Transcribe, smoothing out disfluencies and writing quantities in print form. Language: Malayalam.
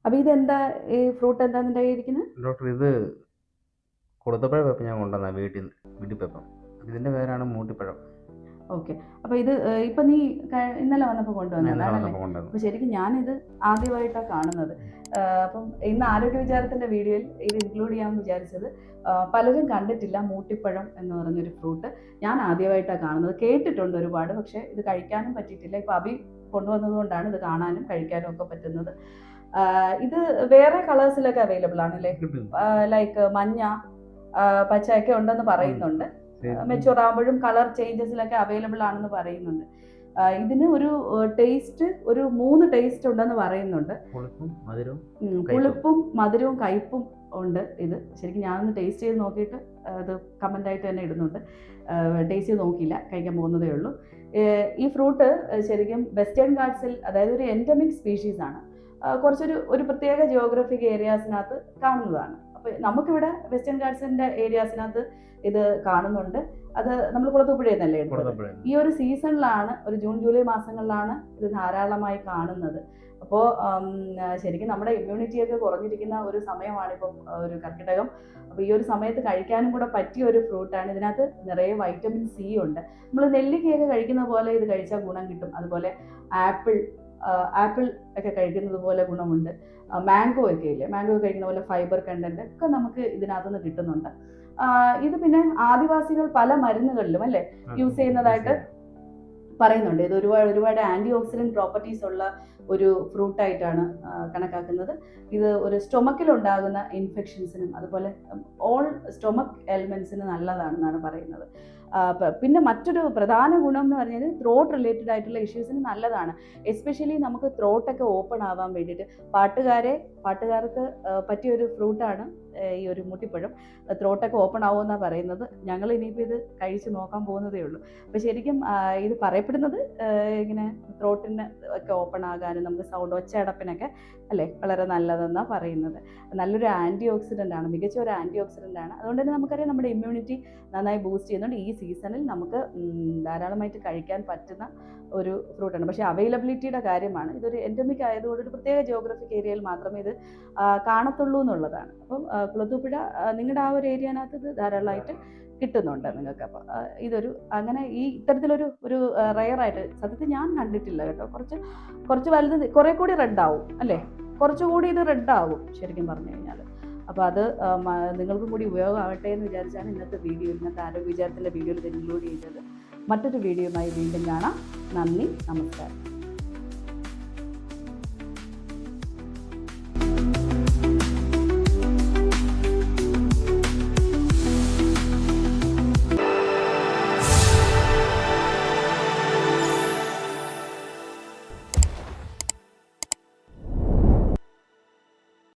അപ്പോൾ ഇതെന്താ ഈ ഫ്രൂട്ട് എന്താണെന്ന് ഉണ്ടായിരിക്കുന്നത്? ഡോക്ടർ, ഇത് കൊടുത്തപ്പഴ പെപ്പം ഞാൻ കൊണ്ടുവന്ന വീട്ടിൽ പെപ്പം. ഇതിൻ്റെ പേരാണ് മൂട്ടിപ്പഴം. ഓക്കെ. അപ്പോൾ ഇത് ഇപ്പം നീ ഇന്നലെ വന്നപ്പോൾ കൊണ്ടുവന്നതാണല്ലേ? കൊണ്ടുവന്നു. അപ്പോൾ ശരിക്കും ഞാനിത് ആദ്യമായിട്ടാണ് കാണുന്നത്. അപ്പം ഇന്ന് ആരോഗ്യ വിചാരത്തിൻ്റെ വീഡിയോയിൽ ഇത് ഇൻക്ലൂഡ് ചെയ്യാമെന്ന് വിചാരിച്ചത്. പലരും കണ്ടിട്ടില്ല മൂട്ടിപ്പഴം എന്ന് പറഞ്ഞൊരു ഫ്രൂട്ട്. ഞാൻ ആദ്യമായിട്ടാണ് കാണുന്നത്. കേട്ടിട്ടുണ്ട് ഒരുപാട്, പക്ഷേ ഇത് കഴിക്കാനും പറ്റിയിട്ടില്ല. ഇപ്പോൾ അഭി കൊണ്ടുവന്നത് കൊണ്ടാണ് ഇത് കാണാനും കഴിക്കാനും ഒക്കെ പറ്റുന്നത്. ഇത് വേറെ കളേഴ്സിലൊക്കെ അവൈലബിൾ ആണല്ലേ? ലൈക്ക് മഞ്ഞ, പച്ചയൊക്കെ ഉണ്ടെന്ന് പറയുന്നുണ്ട്. മെച്ചൂർ ആകുമ്പോഴും കളർ ചേഞ്ചസിലൊക്കെ അവൈലബിൾ ആണെന്ന് പറയുന്നുണ്ട്. ഇതിന് ഒരു ടേസ്റ്റ്, ഒരു 3 ടേസ്റ്റ് ഉണ്ടെന്ന് പറയുന്നുണ്ട്. പുളിപ്പും മധുരവും കയ്പും ഉണ്ട്. ഇത് ശരിക്കും ഞാനൊന്ന് ടേസ്റ്റ് ചെയ്ത് നോക്കിയിട്ട് അത് കമൻ്റായിട്ട് തന്നെ ഇടുന്നുണ്ട്. ടേസ്റ്റ് ചെയ്ത് നോക്കിയില്ല, കഴിക്കാൻ പോകുന്നതേ ഉള്ളൂ. ഈ ഫ്രൂട്ട് ശരിക്കും വെസ്റ്റേൺ ഗാട്ട്സിൽ, അതായത് ഒരു എൻഡമിക് സ്പീഷീസാണ്. ഒരു പ്രത്യേക ജിയോഗ്രഫിക് ഏരിയാസിനകത്ത് കാണുന്നതാണ്. അപ്പോൾ നമുക്കിവിടെ വെസ്റ്റേൺ ഗാട്ട്സിൻ്റെ ഏരിയാസിനകത്ത് ഇത് കാണുന്നുണ്ട്. അത് നമ്മൾ കുളത്തൂപ്പുഴയിൽ നിന്നല്ലേ എടുത്തത്. ഈ ഒരു സീസണിലാണ്, ഒരു ജൂൺ ജൂലൈ മാസങ്ങളിലാണ് ഇത് ധാരാളമായി കാണുന്നത്. അപ്പോൾ ശരിക്കും നമ്മുടെ ഇമ്മ്യൂണിറ്റിയൊക്കെ കുറഞ്ഞിരിക്കുന്ന ഒരു സമയമാണിപ്പം ഒരു കർക്കിടകം. അപ്പോൾ ഈ ഒരു സമയത്ത് കഴിക്കാനും കൂടെ പറ്റിയ ഒരു ഫ്രൂട്ടാണ്. ഇതിനകത്ത് നിറയെ വൈറ്റമിൻ സി ഉണ്ട്. നമ്മൾ നെല്ലിക്കയൊക്കെ കഴിക്കുന്ന പോലെ ഇത് കഴിച്ചാൽ ഗുണം കിട്ടും. അതുപോലെ ആപ്പിൾ ഒക്കെ കഴിക്കുന്നത് പോലെ ഗുണമുണ്ട്. മാംഗോ ഒക്കെ ഇല്ലേ, മാംഗോ കഴിക്കുന്ന പോലെ ഫൈബർ കണ്ടന്റ് ഒക്കെ നമുക്ക് ഇതിനകത്തുനിന്ന് കിട്ടുന്നുണ്ട്. ഇത് പിന്നെ ആദിവാസികൾ പല മരുന്നുകളിലും അല്ലേ യൂസ് ചെയ്യുന്നതായിട്ട് പറയുന്നുണ്ട്. ഇത് ഒരുപാട് ആൻറ്റി ഓക്സിഡൻറ്റ് പ്രോപ്പർട്ടീസ് ഉള്ള ഒരു ഫ്രൂട്ടായിട്ടാണ് കണക്കാക്കുന്നത്. ഇത് ഒരു സ്റ്റൊമക്കിലുണ്ടാകുന്ന ഇൻഫെക്ഷൻസിനും അതുപോലെ ഓൾ സ്റ്റൊമക് എലിമെൻസിന് നല്ലതാണെന്നാണ് പറയുന്നത്. പിന്നെ മറ്റൊരു പ്രധാന ഗുണം എന്ന് പറഞ്ഞാൽ ത്രോട്ട് റിലേറ്റഡ് ആയിട്ടുള്ള ഇഷ്യൂസിന് നല്ലതാണ്. എസ്പെഷ്യലി നമുക്ക് ത്രോട്ടൊക്കെ ഓപ്പൺ ആവാൻ വേണ്ടിയിട്ട് പാട്ടുകാർക്ക് പറ്റിയൊരു ഫ്രൂട്ടാണ് ഈ ഒരു മുട്ടിപ്പഴം. ത്രോട്ടൊക്കെ ഓപ്പൺ ആവുമെന്നാണ് പറയുന്നത്. ഞങ്ങൾ ഇനിയിപ്പോൾ ഇത് കഴിച്ച് നോക്കാൻ പോകുന്നതേ ഉള്ളൂ. അപ്പോൾ ശരിക്കും ഇത് പറയപ്പെടുന്നത് ഇങ്ങനെ ത്രോട്ടിന് ഒക്കെ ഓപ്പൺ ആകാനും നമുക്ക് സൗണ്ട് ഒച്ചയടപ്പിനൊക്കെ അല്ലേ വളരെ നല്ലതെന്നാണ് പറയുന്നത്. നല്ലൊരു ആൻറ്റി ഓക്സിഡൻ്റ് ആണ്, മികച്ച ഒരു ആൻറ്റി ഓക്സിഡൻ്റ് ആണ്. അതുകൊണ്ട് തന്നെ നമുക്കറിയാം നമ്മുടെ ഇമ്മ്യൂണിറ്റി നന്നായി ബൂസ്റ്റ് ചെയ്യുന്നുണ്ട്. ഈ സീസണിൽ നമുക്ക് ധാരാളമായിട്ട് കഴിക്കാൻ പറ്റുന്ന ഒരു ഫ്രൂട്ടാണ്. പക്ഷേ അവൈലബിലിറ്റിയുടെ കാര്യമാണ്. ഇതൊരു എൻഡമിക് ആയതുകൊണ്ട് ഒരു പ്രത്യേക ജിയോഗ്രഫിക് ഏരിയയിൽ മാത്രമേ ഇത് കാണത്തുള്ളൂ എന്നുള്ളതാണ്. അപ്പം കുളത്തൂപ്പുഴ നിങ്ങളുടെ ആ ഒരു ഏരിയനകത്ത് ഇത് ധാരാളമായിട്ട് കിട്ടുന്നുണ്ട് നിങ്ങൾക്ക്. അപ്പോൾ ഇതൊരു അങ്ങനെ ഈ ഇത്തരത്തിലൊരു റെയറായിട്ട് സത്യത്തിൽ ഞാൻ കണ്ടിട്ടില്ല കേട്ടോ. കുറച്ച് വലുത് കുറേ കൂടി റെഡ് ആവും അല്ലേ, കുറച്ചുകൂടി ഇത് റെഡ് ആവും ശരിക്കും പറഞ്ഞു കഴിഞ്ഞാൽ. അപ്പോൾ അത് നിങ്ങൾക്കും കൂടി ഉപയോഗമാവട്ടെ എന്ന് വിചാരിച്ചാണ് ഇന്നത്തെ ആരോഗ്യ വിചാരത്തിൻ്റെ വീഡിയോയിൽ ഇത് ഇൻക്ലൂഡ് ചെയ്തത്. മറ്റൊരു വീഡിയോയുമായി വീണ്ടും കാണാം. നന്ദി, നമസ്കാരം.